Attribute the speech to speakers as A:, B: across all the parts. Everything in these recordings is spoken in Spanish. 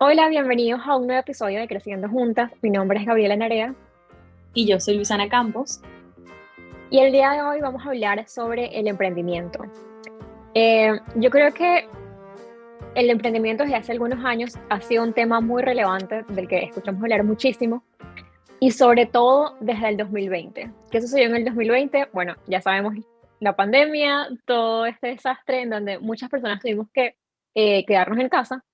A: Hola, bienvenidos a un nuevo episodio de Creciendo Juntas. Mi nombre es Gabriela Narea
B: Y yo soy Luisana Campos.
A: y el día de hoy vamos a hablar sobre el emprendimiento. Yo creo que el emprendimiento desde hace algunos años ha sido un tema muy relevante del que escuchamos hablar muchísimo y sobre todo desde el 2020. ¿Qué sucedió en el 2020? Bueno, ya sabemos la pandemia, todo este desastre en donde muchas personas tuvimos que quedarnos en casa.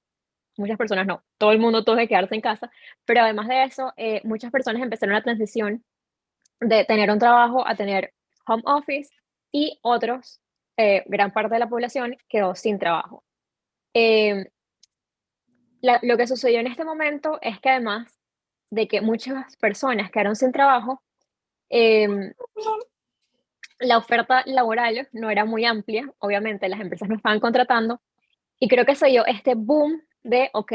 A: Muchas personas no, todo el mundo tuvo que quedarse en casa, pero además de eso, muchas personas empezaron la transición de tener un trabajo a tener home office y otros, gran parte de la población quedó sin trabajo. Em, lo que sucedió en este momento es que además de que muchas personas quedaron sin trabajo, em, la oferta laboral no era muy amplia, obviamente las empresas no estaban contratando y creo que se dio este boom de, ok,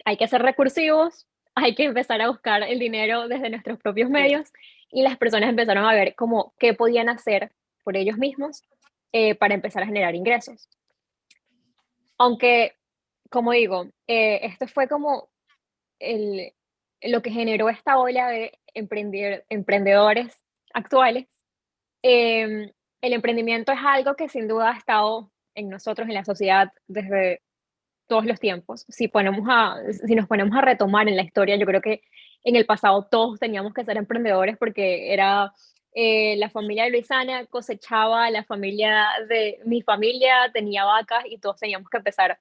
A: hay que ser recursivos, hay que empezar a buscar el dinero desde nuestros propios
B: Sí.
A: medios y las personas empezaron a ver como qué podían hacer por ellos mismos para empezar a generar ingresos. Aunque, como digo, esto fue como el, lo que generó esta ola de emprendedores actuales. Eh, el emprendimiento es algo que sin duda ha estado en nosotros, en la sociedad, desde todos los tiempos. Si nos ponemos a retomar en la historia, yo creo que en el pasado todos teníamos que ser emprendedores porque era la familia de Luisana cosechaba, la familia de mi familia tenía vacas y todos teníamos que empezar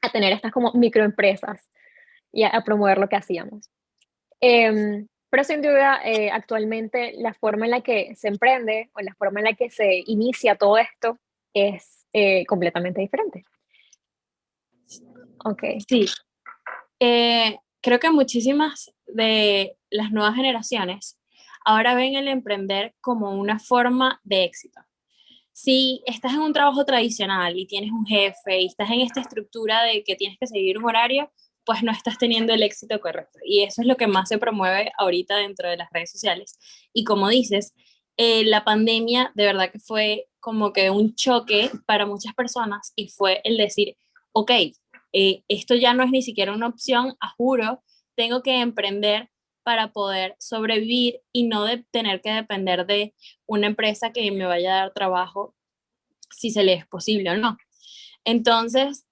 A: a tener estas como microempresas y a promover lo que hacíamos. Pero sin duda, actualmente la forma en la que se emprende o la forma en la que se inicia todo esto es completamente diferente. Ok.
B: Sí, creo que muchísimas de las nuevas generaciones ahora ven el emprender como una forma de éxito. Si estás en un trabajo tradicional y tienes un jefe y estás en esta estructura de que tienes que seguir un horario, pues no estás teniendo el éxito correcto. Y eso es lo que más se promueve ahorita dentro de las redes sociales. Y como dices, la pandemia de verdad que fue como que un choque para muchas personas y fue el decir, ok, esto ya no es ni siquiera una opción, a juro, tengo que emprender para poder sobrevivir y no de tener que depender de una empresa que me vaya a dar trabajo si se le es posible o no. Entonces,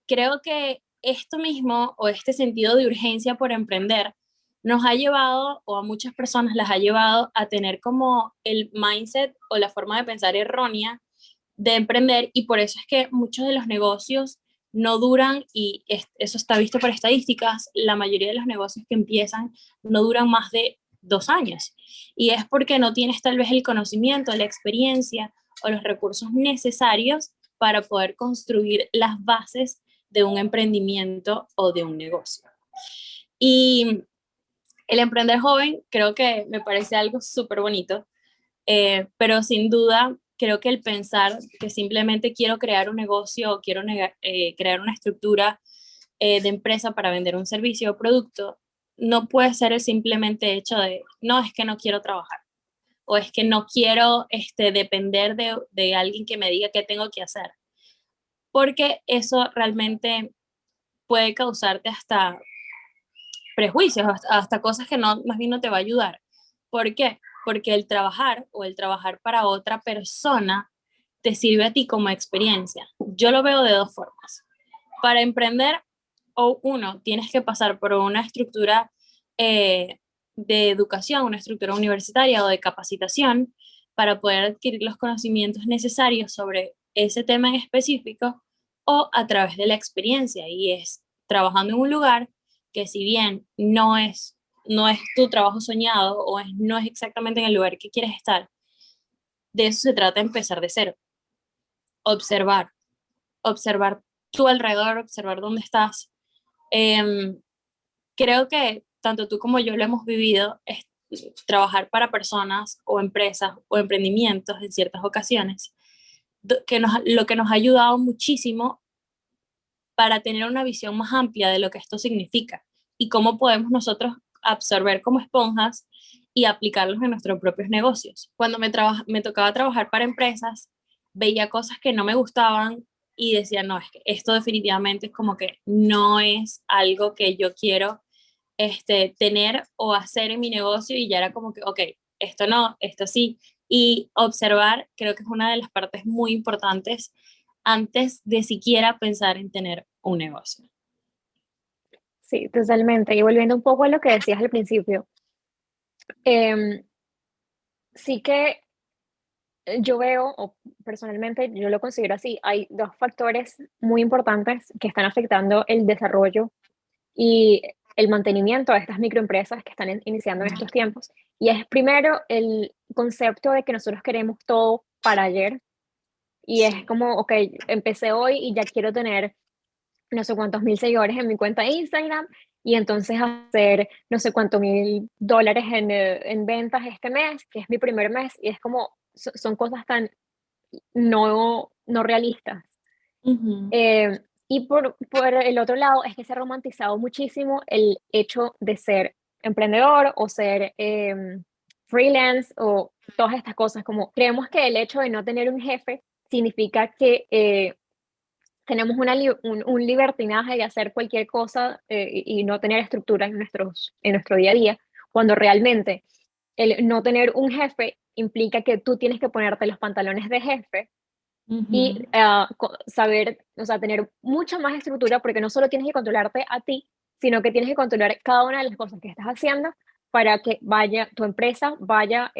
B: creo que esto mismo o este sentido de urgencia por emprender nos ha llevado, o a muchas personas las ha llevado a tener como el mindset o la forma de pensar errónea de emprender, y por eso es que muchos de los negocios no duran, y eso está visto por estadísticas, la mayoría de los negocios que empiezan no duran más de 2 años. Y es porque no tienes tal vez el conocimiento, la experiencia o los recursos necesarios para poder construir las bases de un emprendimiento o de un negocio. Y el emprender joven creo que me parece algo súper bonito, pero sin duda creo que el pensar que simplemente quiero crear un negocio o quiero crear una estructura de empresa para vender un servicio o producto, no puede ser el simplemente hecho de, no, es que no quiero trabajar o es que no quiero depender de alguien que me diga qué tengo que hacer, porque eso realmente puede causarte hasta prejuicios, hasta cosas que no, más bien no te va a ayudar. ¿Por qué? Porque el trabajar o el trabajar para otra persona te sirve a ti como experiencia. Yo lo veo de dos formas. Para emprender, o uno, tienes que pasar por una estructura de educación, una estructura universitaria o de capacitación para poder adquirir los conocimientos necesarios sobre ese tema en específico, o a través de la experiencia, y es trabajando en un lugar que si bien no es tu trabajo soñado o no es exactamente en el lugar que quieres estar, de eso se trata, empezar de cero. Observar, observar tu alrededor, observar dónde estás. Em, Creo que tanto tú como yo lo hemos vivido, es trabajar para personas o empresas o emprendimientos en ciertas ocasiones, lo que nos ha ayudado muchísimo para tener una visión más amplia de lo que esto significa y cómo podemos nosotros absorber como esponjas y aplicarlos en nuestros propios negocios. Cuando me tocaba trabajar para empresas, veía cosas que no me gustaban, y decía, no, es que esto definitivamente es como que no es algo que yo quiero tener o hacer en mi negocio, y ya era como que, ok, esto no, esto sí. Y observar creo que es una de las partes muy importantes antes de siquiera pensar en tener un negocio.
A: Sí, totalmente. Y volviendo un poco a lo que decías al principio, em, sí que yo veo, o personalmente yo lo considero así, hay dos factores muy importantes que están afectando el desarrollo y el mantenimiento de estas microempresas que están iniciando en estos tiempos. Y es primero el concepto de que nosotros queremos todo para ayer. Y es
B: Sí.
A: como, ok, empecé hoy y ya quiero tener no sé cuántos mil seguidores en mi cuenta de Instagram y entonces hacer no sé cuántos $1000 en ventas este mes, que es mi primer mes, y es como, son cosas tan no realistas.
B: Ujú.
A: Y por el otro lado es que se ha romantizado muchísimo el hecho de ser emprendedor o ser freelance o todas estas cosas, como creemos que el hecho de no tener un jefe significa que tenemos un libertinaje de hacer cualquier cosa y no tener estructura en nuestro día a día, cuando realmente el no tener un jefe implica que tú tienes que ponerte los pantalones de jefe y
B: Ujú.
A: saber, o sea, tener mucha más estructura, porque no solo tienes que controlarte a ti, sino que tienes que controlar cada una de las cosas que estás haciendo para que tu empresa vaya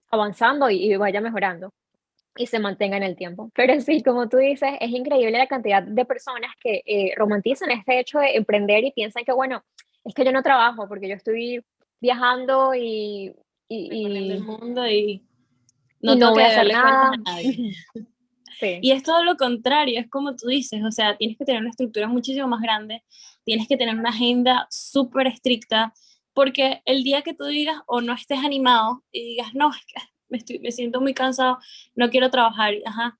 A: avanzando y vaya mejorando y se mantenga en el tiempo. Pero sí, como tú dices, es increíble la cantidad de personas que romantizan este hecho de emprender y piensan que, bueno, es que yo no trabajo porque yo estoy viajando
B: Recorriendo el
A: y,
B: mundo y
A: y
B: no
A: no
B: tengo
A: voy
B: que
A: a hacer
B: deberle cuentas
A: nada.
B: a nadie.
A: Sí.
B: Y es todo lo contrario, es como tú dices, o sea, tienes que tener una estructura muchísimo más grande, tienes que tener una agenda súper estricta, porque el día que tú digas o no estés animado y digas, no, es que me siento muy cansado, no quiero trabajar, ajá,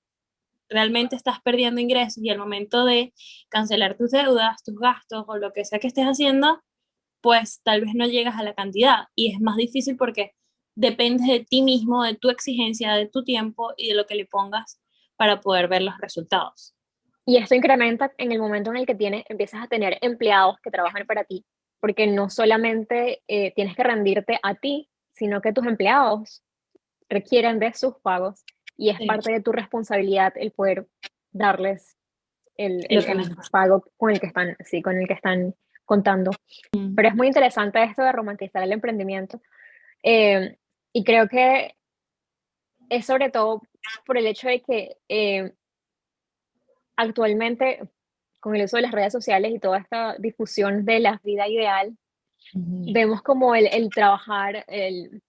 B: realmente estás perdiendo ingresos, y al momento de cancelar tus deudas, tus gastos o lo que sea que estés haciendo, pues tal vez no llegas a la cantidad, y es más difícil porque dependes de ti mismo, de tu exigencia, de tu tiempo y de lo que le pongas para poder ver los resultados.
A: Y esto incrementa en el momento en el que empiezas a tener empleados que trabajan para ti, porque no solamente tienes que rendirte a ti, sino que tus empleados requieren de sus pagos y es
B: Sí,
A: parte de tu responsabilidad el poder darles
B: lo que
A: el
B: necesitas.
A: pago con el que están, sí, con el que están contando. Pero es muy interesante esto de romantizar el emprendimiento eh, y creo que es sobre todo por el hecho de que actualmente, con el uso de las redes sociales y toda esta difusión de la vida ideal, vemos como el trabajar, el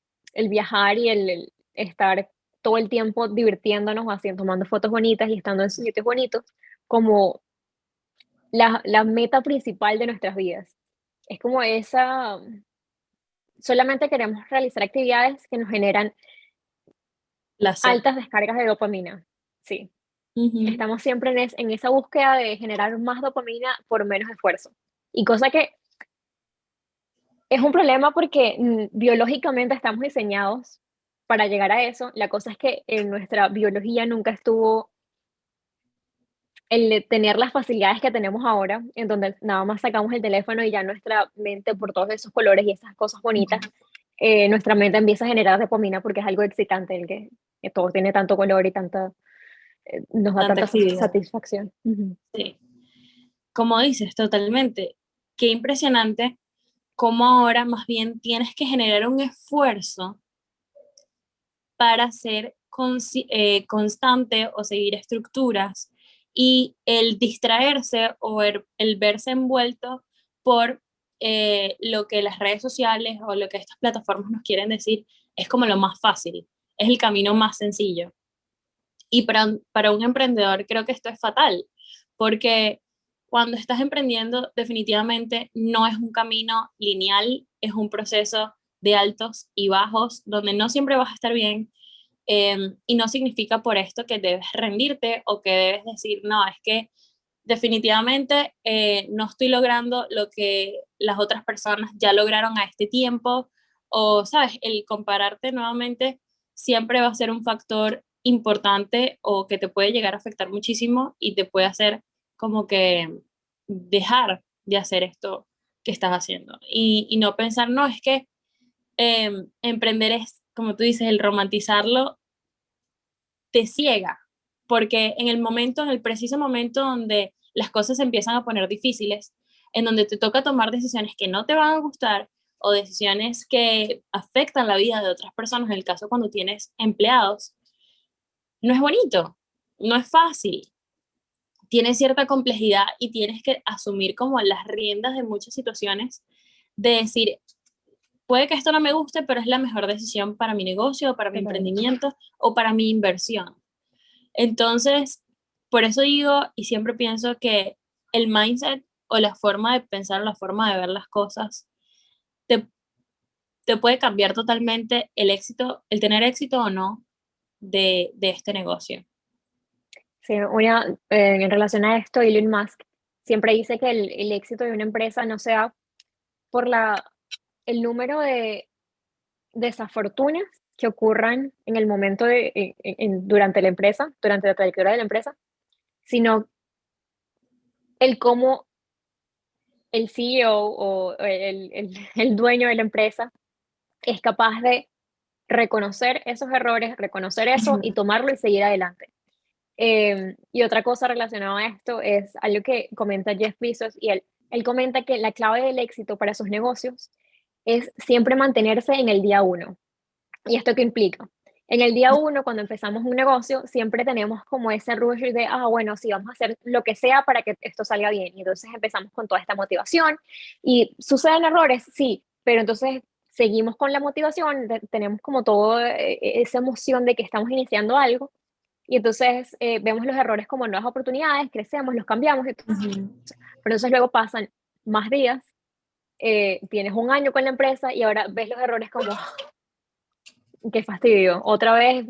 A: viajar y el estar todo el tiempo divirtiéndonos, haciendo, tomando fotos bonitas y estando en sitios bonitos, como la meta principal de nuestras vidas. Es como esa, solamente queremos realizar actividades que nos generan
B: Placer.
A: altas descargas de dopamina. Sí,
B: Ujú.
A: estamos siempre en esa búsqueda de generar más dopamina por menos esfuerzo. Y cosa que es un problema porque biológicamente estamos diseñados para llegar a eso. La cosa es que en nuestra biología nunca estuvo el de tener las facilidades que tenemos ahora, en donde nada más sacamos el teléfono y ya nuestra mente, por todos esos colores y esas cosas bonitas, nuestra mente empieza a generar dopamina porque es algo excitante el que todo tiene tanto color y tanta, nos da
B: Tanta
A: tanta
B: actividad.
A: satisfacción. Ujú.
B: Sí. Como dices, totalmente. Qué impresionante cómo ahora más bien tienes que generar un esfuerzo para ser constante o seguir estructuras, y el distraerse o el verse envuelto por lo que las redes sociales o lo que estas plataformas nos quieren decir es como lo más fácil, es el camino más sencillo. Y para un emprendedor creo que esto es fatal, porque cuando estás emprendiendo definitivamente no es un camino lineal, es un proceso de altos y bajos, donde no siempre vas a estar bien, y no significa por esto que debes rendirte o que debes decir, no, es que definitivamente no estoy logrando lo que las otras personas ya lograron a este tiempo, o, sabes, el compararte nuevamente siempre va a ser un factor importante o que te puede llegar a afectar muchísimo y te puede hacer como que dejar de hacer esto que estás haciendo y no pensar, no, es que emprender es, como tú dices, el romantizarlo te ciega, porque en el momento, en el preciso momento donde las cosas se empiezan a poner difíciles, en donde te toca tomar decisiones que no te van a gustar o decisiones que afectan la vida de otras personas, en el caso cuando tienes empleados, no es bonito, no es fácil, tiene cierta complejidad y tienes que asumir como las riendas de muchas situaciones, de decir, puede que esto no me guste, pero es la mejor decisión para mi negocio, para mi
A: Total.
B: emprendimiento o para mi inversión. Entonces, por eso digo y siempre pienso que el mindset o la forma de pensar, la forma de ver las cosas, te, te puede cambiar totalmente el éxito, el tener éxito o no de este negocio.
A: Sí, en relación a esto, Elon Musk siempre dice que el éxito de una empresa no se da por el número de desafortunas que ocurran en el momento durante la empresa, durante la trayectoria de la empresa, sino el cómo el CEO o el dueño de la empresa es capaz de reconocer esos errores, reconocer eso y
B: Ujú.
A: tomarlo y seguir adelante. Y otra cosa relacionada a esto es algo que comenta Jeff Bezos y él comenta que la clave del éxito para sus negocios es siempre mantenerse en el día uno. ¿Y esto qué implica? En el día uno, cuando empezamos un negocio, siempre tenemos como ese rush de, bueno, sí, vamos a hacer lo que sea para que esto salga bien. Y entonces empezamos con toda esta motivación y suceden errores, sí, pero entonces seguimos con la motivación, tenemos como toda esa emoción de que estamos iniciando algo y entonces vemos los errores como nuevas oportunidades, crecemos, los cambiamos,
B: Ujú.
A: pero entonces luego pasan más días, tienes un año con la empresa y ahora ves los errores como, qué fastidio, otra vez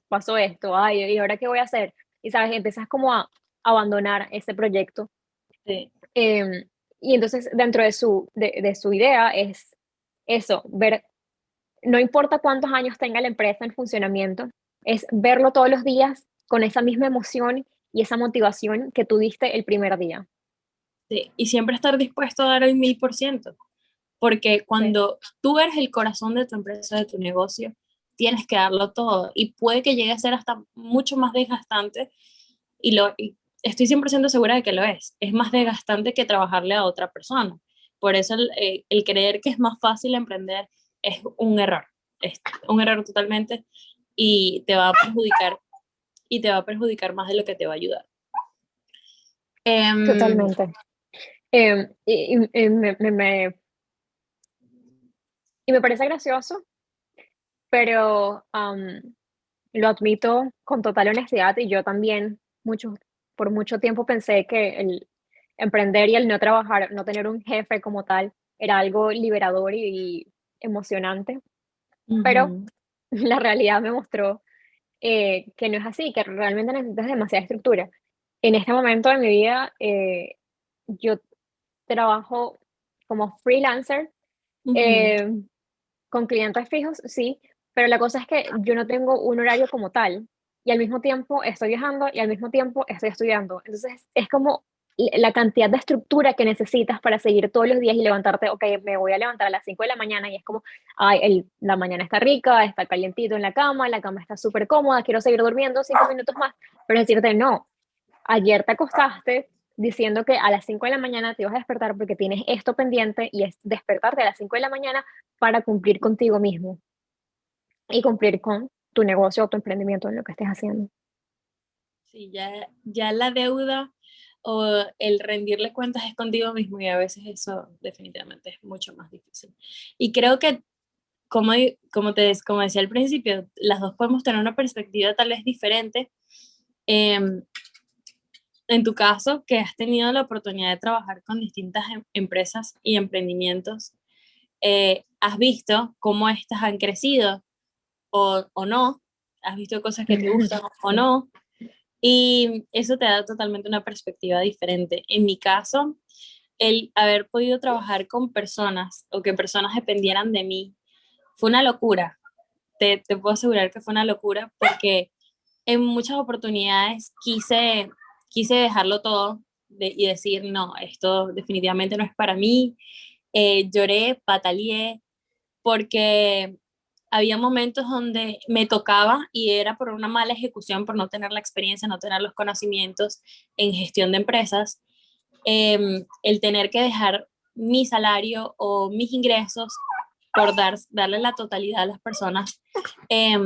A: pasó esto, ay, ¿y ahora qué voy a hacer? Y sabes, empiezas como a abandonar ese proyecto.
B: Sí.
A: em, y entonces dentro de su idea es eso, ver, no importa cuántos años tenga la empresa en funcionamiento, es verlo todos los días con esa misma emoción y esa motivación que tú diste el primer día.
B: Sí, y siempre estar dispuesto a dar el 1000%, porque
A: Sí,
B: cuando tú eres el corazón de tu empresa, de tu negocio, tienes que darlo todo y puede que llegue a ser hasta mucho más desgastante y estoy 100% segura de que lo es más desgastante que trabajarle a otra persona. Por eso el creer que es más fácil emprender es un error totalmente y te va a perjudicar y te va a perjudicar más de lo que te va a ayudar. Em,
A: totalmente. Y me parece gracioso, pero lo admito con total honestidad y yo también por mucho tiempo pensé que el emprender y el no trabajar, no tener un jefe como tal, era algo liberador y emocionante, pero
B: ujú,
A: la realidad me mostró que no es así, que realmente necesitas demasiada estructura. En este momento de mi vida, yo trabajo como freelancer,
B: ujú.
A: eh, con clientes fijos, sí, pero la cosa es que yo no tengo un horario como tal y al mismo tiempo estoy viajando y al mismo tiempo estoy estudiando. Entonces es como la cantidad de estructura que necesitas para seguir todos los días y levantarte, ok, me voy a levantar a las 5 de la mañana y es como, ay, la mañana está rica, está calientito en la cama está súper cómoda, quiero seguir durmiendo 5 minutos más, pero decirte, no, ayer te acostaste diciendo que a las 5 de la mañana te ibas a despertar porque tienes esto pendiente y es despertarte a las 5 de la mañana para cumplir contigo mismo y cumplir con tu negocio o tu emprendimiento en lo que estés haciendo.
B: Sí, ya la deuda o el rendirle cuentas es contigo mismo y a veces eso definitivamente es mucho más difícil. Y creo que, como decía al principio, las dos podemos tener una perspectiva tal vez diferente. Em, en tu caso, que has tenido la oportunidad de trabajar con distintas empresas y emprendimientos, has visto cómo estas han crecido o no, has visto cosas que te gustan o
A: Sí.
B: no, y eso te da totalmente una perspectiva diferente. En mi caso, el haber podido trabajar con personas o que personas dependieran de mí fue una locura. Te puedo asegurar que fue una locura porque en muchas oportunidades quise dejarlo todo y decir, no, esto definitivamente no es para mí. Lloré, pataleé, porque había momentos donde me tocaba y era por una mala ejecución, por no tener la experiencia, no tener los conocimientos en gestión de empresas, el tener que dejar mi salario o mis ingresos por darle la totalidad a las personas, eh,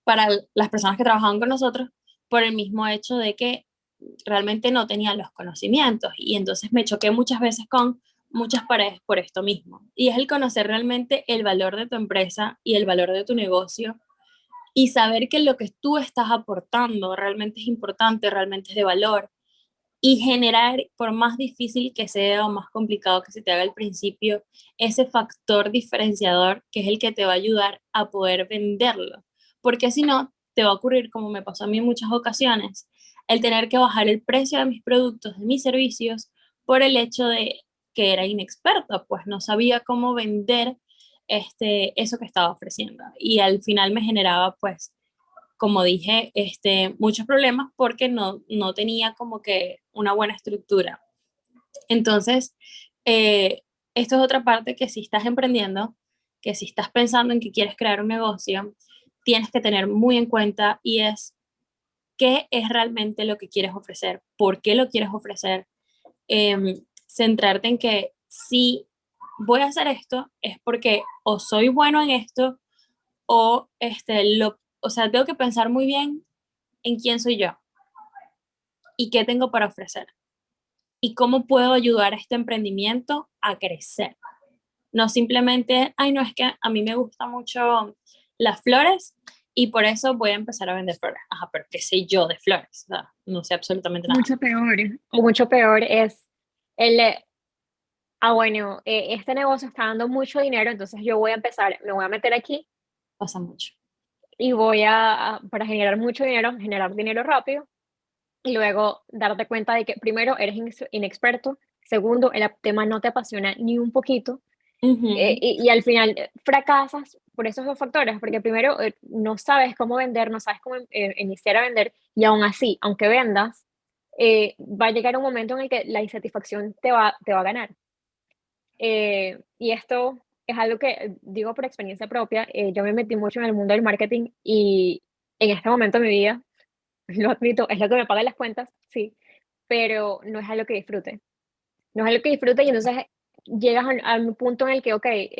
B: para las personas que trabajaban con nosotros, por el mismo hecho de que realmente no tenían los conocimientos. Y entonces me choqué muchas veces con muchas paredes por esto mismo. Y es el conocer realmente el valor de tu empresa y el valor de tu negocio y saber que lo que tú estás aportando realmente es importante, realmente es de valor, y generar, por más difícil que sea o más complicado que se te haga al principio, ese factor diferenciador que es el que te va a ayudar a poder venderlo. Porque si no, te va a ocurrir, como me pasó a mí en muchas ocasiones, el tener que bajar el precio de mis productos, de mis servicios, por el hecho de que era inexperta, pues no sabía cómo vender eso que estaba ofreciendo. Y al final me generaba, pues, como dije, muchos problemas porque no tenía como que una buena estructura. Entonces, eh, esto es otra parte que si estás emprendiendo, que si estás pensando en que quieres crear un negocio, tienes que tener muy en cuenta y es qué es realmente lo que quieres ofrecer, por qué lo quieres ofrecer, centrarte en que si voy a hacer esto es porque o soy bueno en esto o o sea, tengo que pensar muy bien en quién soy yo y qué tengo para ofrecer y cómo puedo ayudar a este emprendimiento a crecer. No simplemente, ay, no, es que a mí me gustan mucho las flores y por eso voy a empezar a vender flores. Ajá, pero ¿qué sé yo de flores? O sea, no sé absolutamente nada.
A: Mucho peor. O mucho peor es el, bueno, este negocio está dando mucho dinero, entonces yo voy a empezar, me voy a meter aquí
B: Pasa mucho.
A: y para generar mucho dinero, generar dinero rápido y luego darte cuenta de que primero eres inexperto, segundo, el tema no te apasiona ni un poquito,
B: Ujú.
A: y al final fracasas por esos dos factores, porque primero no sabes cómo vender, no sabes cómo iniciar a vender, y aún así, aunque vendas, va a llegar un momento en el que la insatisfacción te va a ganar. Y esto es algo que digo por experiencia propia, yo me metí mucho en el mundo del marketing y en este momento de mi vida, lo admito, es lo que me paga las cuentas, sí, pero no es algo que disfrute. No es algo que disfrute y entonces llegas a un punto en el que, okey,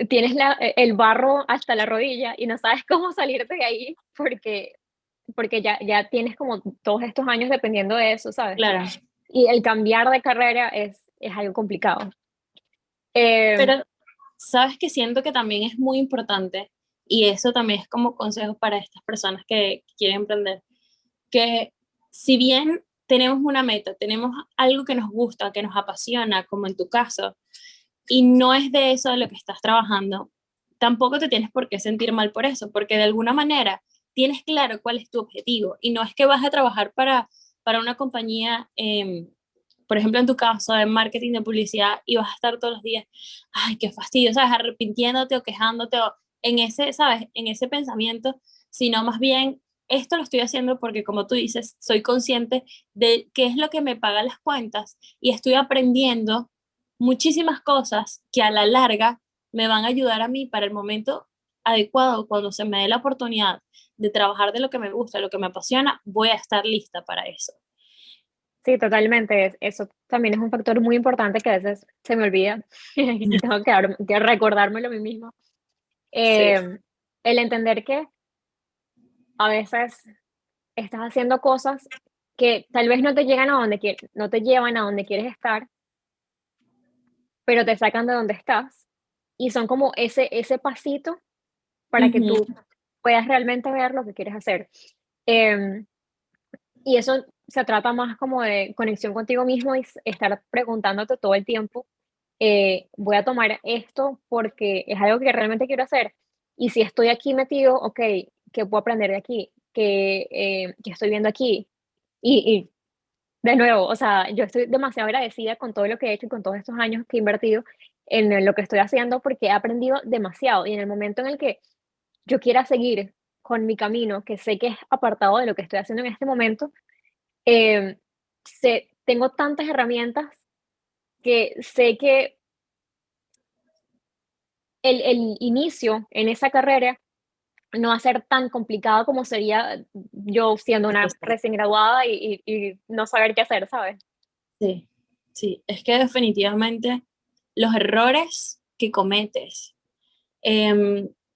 A: tienes el barro hasta la rodilla y no sabes cómo salirte de ahí porque ya tienes como todos estos años dependiendo de eso, ¿sabes?
B: Claro.
A: Y el cambiar de carrera es algo complicado. Eh,
B: Pero, ¿sabes que siento que también es muy importante? Y eso también es como consejo para estas personas que quieren emprender, que si bien tenemos una meta, tenemos algo que nos gusta, que nos apasiona, como en tu caso, y no es de eso de lo que estás trabajando, tampoco te tienes por qué sentir mal por eso, porque de alguna manera tienes claro cuál es tu objetivo y no es que vas a trabajar para una compañía, por ejemplo, en tu caso, de marketing, de publicidad, y vas a estar todos los días, ay, qué fastidio, ¿sabes? Arrepintiéndote o quejándote o en ese, ¿sabes? En ese pensamiento, sino más bien, esto lo estoy haciendo porque, como tú dices, soy consciente de qué es lo que me paga las cuentas y estoy aprendiendo muchísimas cosas que a la larga me van a ayudar a mí para el momento adecuado, cuando se me dé la oportunidad de trabajar de lo que me gusta, lo que me apasiona, voy a estar lista para eso.
A: sí, totalmente, eso también es un factor muy importante que a veces se me olvida y tengo que recordármelo a mí misma.
B: Sí,
A: El entender que a veces estás haciendo cosas que tal vez no te llegan a donde no te llevan a donde quieres estar, pero te sacan de donde estás y son como ese pasito para que
B: ujú,
A: tú puedas realmente ver lo que quieres hacer. Em, y eso se trata más como de conexión contigo mismo y estar preguntándote todo el tiempo, voy a tomar esto porque es algo que realmente quiero hacer. Y si estoy aquí metido, ok, ¿qué puedo aprender de aquí? ¿Qué estoy viendo aquí? Y de nuevo, o sea, yo estoy demasiado agradecida con todo lo que he hecho y con todos estos años que he invertido en lo que estoy haciendo porque he aprendido demasiado. Y en el momento en el que yo quiera seguir con mi camino, que sé que es apartado de lo que estoy haciendo en este momento, eh, tengo tantas herramientas que sé que el inicio en esa carrera no va a ser tan complicado como sería yo siendo una recién graduada y no saber qué hacer, ¿sabes?
B: Sí, sí, es que definitivamente los errores que cometes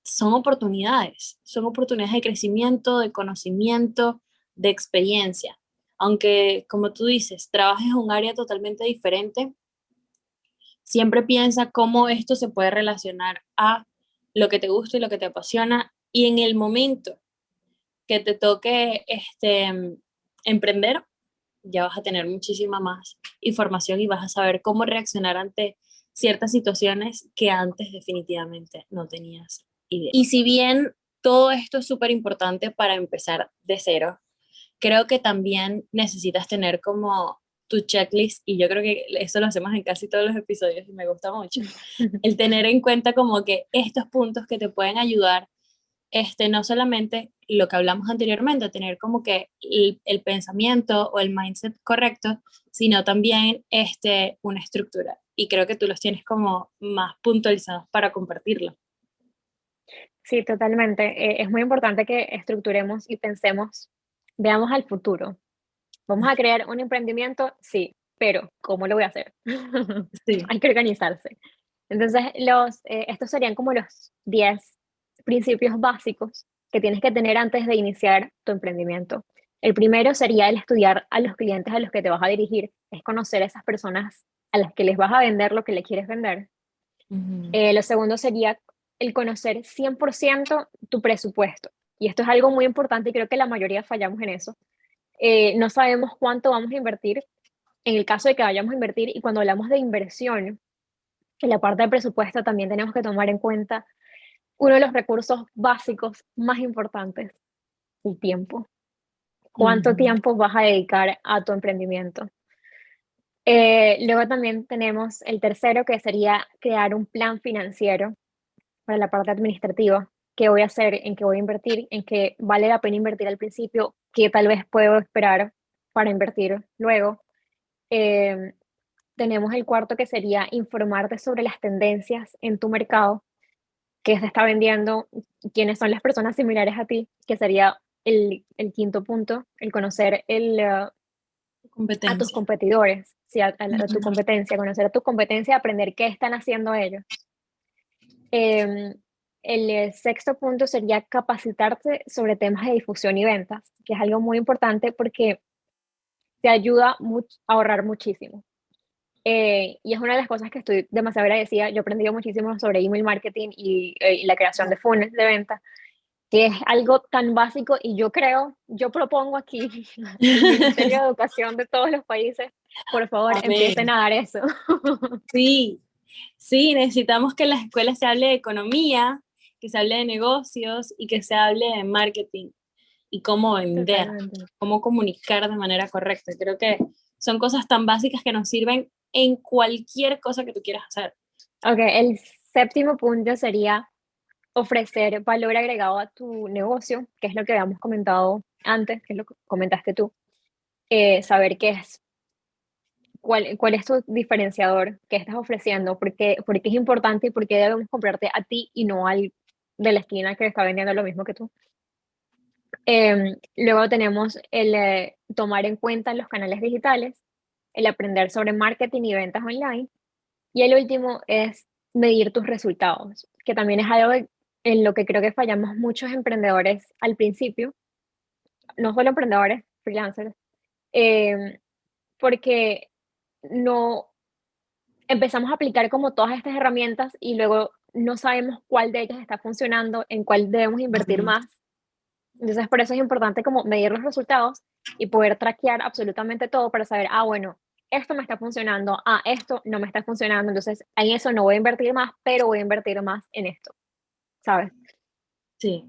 B: son oportunidades de crecimiento, de conocimiento, de experiencia. Aunque, como tú dices, trabajes en un área totalmente diferente, siempre piensa cómo esto se puede relacionar a lo que te gusta y lo que te apasiona, y en el momento que te toque emprender, ya vas a tener muchísima más información y vas a saber cómo reaccionar ante ciertas situaciones que antes definitivamente no tenías idea. Y si bien todo esto es súper importante para empezar de cero, creo que también necesitas tener como tu checklist, y yo creo que eso lo hacemos en casi todos los episodios y me gusta mucho, el tener en cuenta como que estos puntos que te pueden ayudar, no solamente lo que hablamos anteriormente, tener como que el pensamiento o el mindset correcto, sino también una estructura. Y creo que tú los tienes como más puntualizados para compartirlo.
A: Sí, totalmente. Es muy importante que estructuremos y pensemos, veamos al futuro. ¿Vamos a crear un emprendimiento? Sí, pero ¿cómo lo voy a hacer?
B: Sí.
A: Hay que organizarse. Entonces, estos serían como los 10 principios básicos que tienes que tener antes de iniciar tu emprendimiento. El primero sería el estudiar a los clientes a los que te vas a dirigir, es conocer a esas personas a las que les vas a vender lo que le quieres vender.
B: Ujú.
A: Lo segundo sería el conocer 100% tu presupuesto. Y esto es algo muy importante y creo que la mayoría fallamos en eso. No sabemos cuánto vamos a invertir en el caso de que vayamos a invertir, y cuando hablamos de inversión, en la parte del presupuesto también tenemos que tomar en cuenta uno de los recursos básicos más importantes, el tiempo. ¿Cuánto
B: Ujú.
A: tiempo vas a dedicar a tu emprendimiento? Luego también tenemos el tercero, que sería crear un plan financiero para la parte administrativa. ¿Qué voy a hacer? ¿En qué voy a invertir? ¿En qué vale la pena invertir al principio? ¿Qué tal vez puedo esperar para invertir luego? Eh, Tenemos el cuarto, que sería informarte sobre las tendencias en tu mercado, qué se está vendiendo, quiénes son las personas similares a ti, que sería el quinto punto, el conocer a tus
B: Competencia.
A: competidores, sí, a tu
B: Ujú.
A: competencia, conocer a tu competencia, aprender qué están haciendo ellos. Em, el sexto punto sería capacitarte sobre temas de difusión y ventas, que es algo muy importante porque te ayuda a ahorrar muchísimo. Y es una de las cosas que estoy demasiado agradecida. Yo he aprendido muchísimo sobre email marketing y la creación de funnels de venta, que es algo tan básico, y yo propongo aquí al Ministerio de Educación de todos los países, por favor, empiecen
B: Amén.
A: a dar eso.
B: Sí, sí, necesitamos que en las escuelas se hable de economía, que se hable de negocios y que se hable de marketing y cómo vender,
A: Totalmente.
B: cómo comunicar de manera correcta. Creo que son cosas tan básicas que nos sirven en cualquier cosa que tú quieras hacer.
A: Ok, el séptimo punto sería ofrecer valor agregado a tu negocio, que es lo que habíamos comentado antes, que es lo que comentaste tú. Saber qué es, cuál es tu diferenciador, qué estás ofreciendo, por qué es importante y por qué debemos comprarte a ti y no al de la esquina que está vendiendo lo mismo que tú. Luego tenemos el tomar en cuenta los canales digitales, el aprender sobre marketing y ventas online. Y el último es medir tus resultados, que también es algo en lo que creo que fallamos muchos emprendedores al principio, no solo emprendedores, freelancers, em, porque no empezamos a aplicar como todas estas herramientas y luego no sabemos cuál de ellas está funcionando, en cuál debemos invertir
B: Ujú.
A: más. Entonces, por eso es importante como medir los resultados y poder traquear absolutamente todo para saber, bueno, esto me está funcionando, esto no me está funcionando, entonces en eso no voy a invertir más, pero voy a invertir más en esto, ¿sabes?
B: Sí.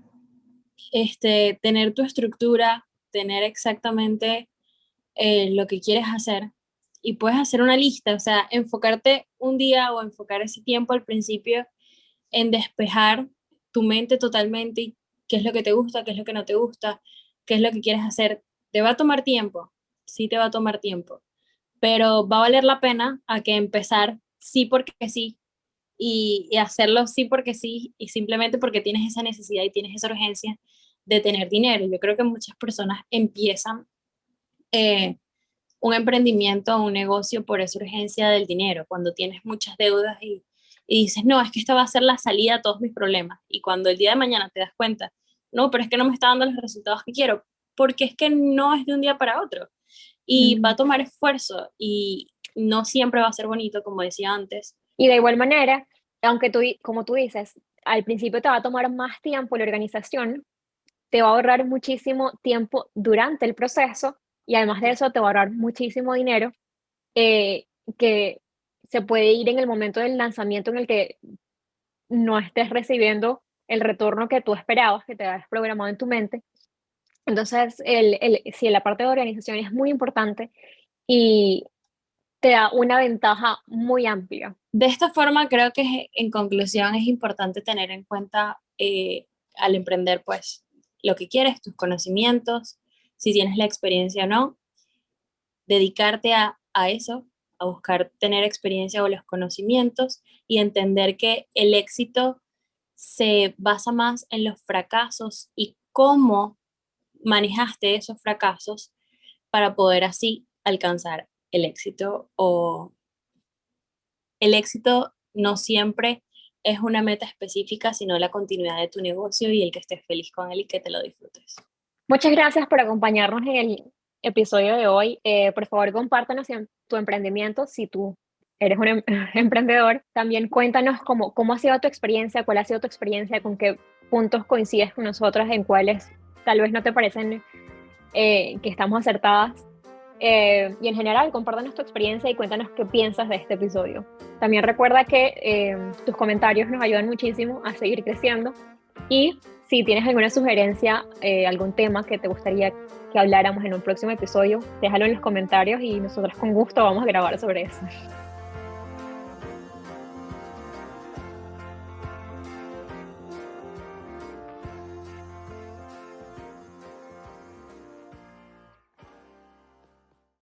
B: Tener tu estructura, tener exactamente lo que quieres hacer, y puedes hacer una lista, o sea, enfocarte un día o enfocar ese tiempo al principio en despejar tu mente totalmente y qué es lo que te gusta, qué es lo que no te gusta, qué es lo que quieres hacer. Te va a tomar tiempo, sí te va a tomar tiempo, pero va a valer la pena a que empezar sí porque sí y hacerlo sí porque sí y simplemente porque tienes esa necesidad y tienes esa urgencia de tener dinero. Yo creo que muchas personas empiezan eh, un emprendimiento o un negocio por esa urgencia del dinero, cuando tienes muchas deudas y dices, no, es que esta va a ser la salida a todos mis problemas. Y cuando el día de mañana te das cuenta, no, pero es que no me está dando los resultados que quiero, porque es que no es de un día para otro. Y va
A: Mm.
B: a tomar esfuerzo y no siempre va a ser bonito, como decía antes.
A: Y de igual manera, aunque como tú dices, al principio te va a tomar más tiempo la organización, te va a ahorrar muchísimo tiempo durante el proceso y además de eso te va a ahorrar muchísimo dinero eh, que se puede ir en el momento del lanzamiento en el que no estés recibiendo el retorno que tú esperabas, que te habías programado en tu mente. Entonces, sí, la parte de organización es muy importante y te da una ventaja muy amplia.
B: De esta forma, creo que en conclusión es importante tener en cuenta al emprender, pues, lo que quieres, tus conocimientos, si tienes la experiencia o no, dedicarte a eso, a buscar tener experiencia o los conocimientos y entender que el éxito se basa más en los fracasos y cómo manejaste esos fracasos para poder así alcanzar el éxito o el éxito no siempre es una meta específica, sino la continuidad de tu negocio y el que estés feliz con él y que te lo disfrutes.
A: Muchas gracias por acompañarnos en el episodio de hoy. Por favor, compártanos tu emprendimiento si tú eres un emprendedor. También cuéntanos cómo ha sido tu experiencia, cuál ha sido tu experiencia, con qué puntos coincides con nosotras, en cuáles tal vez no te parecen que estamos acertadas. Y en general, compártanos tu experiencia y cuéntanos qué piensas de este episodio. También recuerda que tus comentarios nos ayudan muchísimo a seguir creciendo y si tienes alguna sugerencia, algún tema que te gustaría que habláramos en un próximo episodio, déjalo en los comentarios y nosotros con gusto vamos a grabar sobre eso.